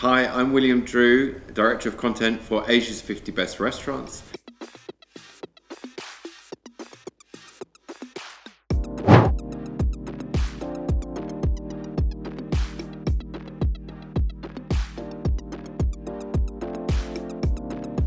Hi, I'm William Drew, Director of Content for Asia's 50 Best Restaurants.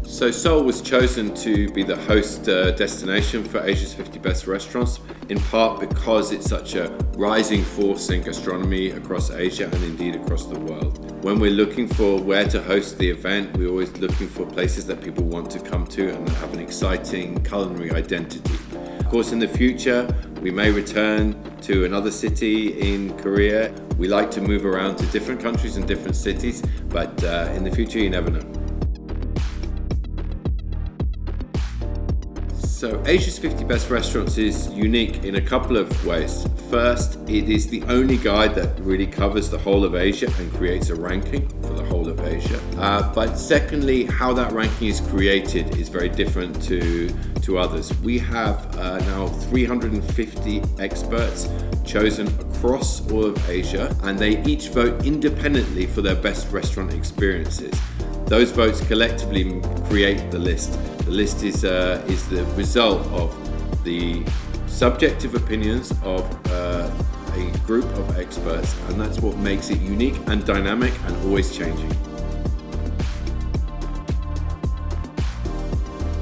So Seoul was chosen to be the host destination for Asia's 50 Best Restaurants, in part because it's such a rising force in gastronomy across Asia and indeed across the world. When we're looking for where to host the event, we're always looking for places that people want to come to and that have an exciting culinary identity. Of course, in the future, we may return to another city in Korea. We like to move around to different countries and different cities, but in the future, you never know. So Asia's 50 Best Restaurants is unique in a couple of ways. First, it is the only guide that really covers the whole of Asia and creates a ranking for the whole of Asia. But secondly, how that ranking is created is very different to others. We have now 350 experts chosen across all of Asia, and they each vote independently for their best restaurant experiences. Those votes collectively create the list. The list is the result of the subjective opinions of a group of experts, and that's what makes it unique and dynamic and always changing.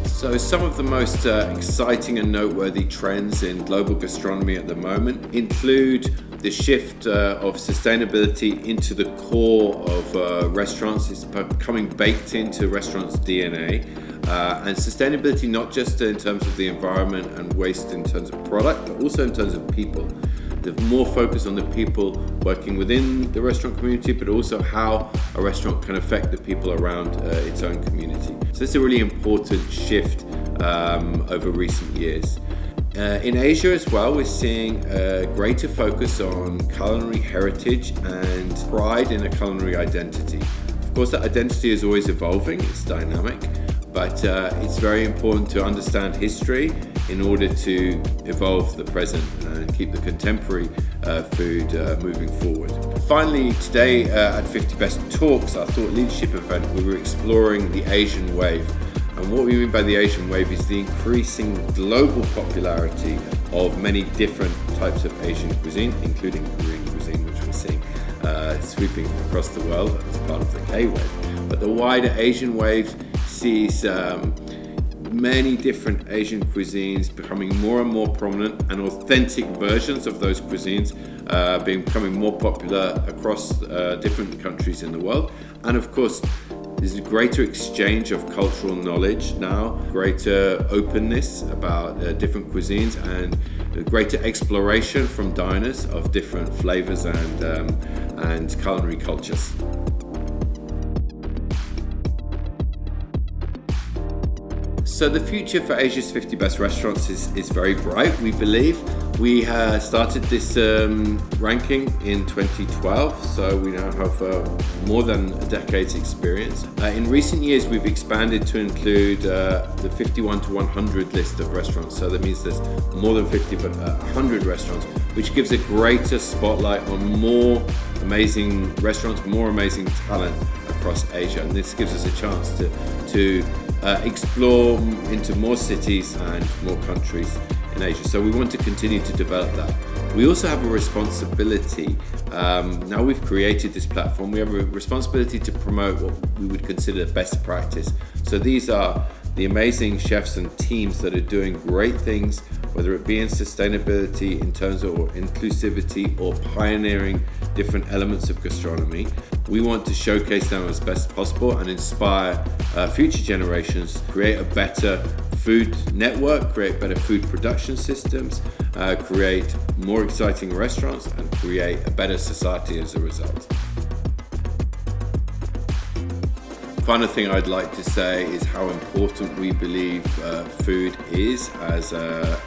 So some of the most exciting and noteworthy trends in global gastronomy at the moment include the shift of sustainability into the core of restaurants. It's becoming baked into restaurants' DNA. And sustainability, not just in terms of the environment and waste in terms of product, but also in terms of people. There's more focus on the people working within the restaurant community, but also how a restaurant can affect the people around its own community. So this is a really important shift over recent years. In Asia as well, we're seeing a greater focus on culinary heritage and pride in a culinary identity. Of course, that identity is always evolving, it's dynamic, but it's very important to understand history in order to evolve the present and keep the contemporary food moving forward. Finally, today at 50 Best Talks, our thought leadership event, we were exploring the Asian wave. And what we mean by the Asian wave is the increasing global popularity of many different types of Asian cuisine, including Korean cuisine, which we're seeing sweeping across the world as part of the K-wave. But the wider Asian wave sees many different Asian cuisines becoming more and more prominent, and authentic versions of those cuisines becoming more popular across different countries in the world. And of course, there's a greater exchange of cultural knowledge now, greater openness about different cuisines, and a greater exploration from diners of different flavors and culinary cultures. So the future for Asia's 50 Best Restaurants is very bright, we believe. We started this ranking in 2012, so we now have more than a decade's experience. In recent years, we've expanded to include the 51 to 100 list of restaurants. So that means there's more than 50, but 100 restaurants, which gives a greater spotlight on more amazing restaurants, more amazing talent across Asia. And this gives us a chance to explore into more cities and more countries in Asia. So we want to continue to develop that. We also have a responsibility, now we've created this platform, we have a responsibility to promote what we would consider best practice. So these are the amazing chefs and teams that are doing great things, whether it be in sustainability, in terms of inclusivity, or pioneering different elements of gastronomy. We want to showcase them as best possible and inspire future generations, create a better food network, create better food production systems, create more exciting restaurants, and create a better society as a result. Final thing I'd like to say is how important we believe food is as a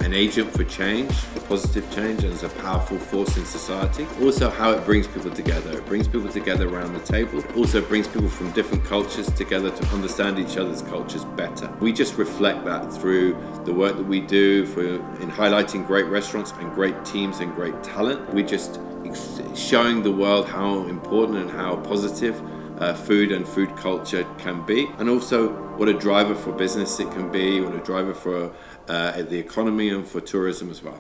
an agent for change, for positive change, and as a powerful force in society. Also how it brings people together. It brings people together around the table. It also brings people from different cultures together to understand each other's cultures better. We just reflect that through the work that we do in highlighting great restaurants and great teams and great talent. We just showing the world how important and how positive food and food culture can be, and also what a driver for business it can be, what a driver for the economy and for tourism as well.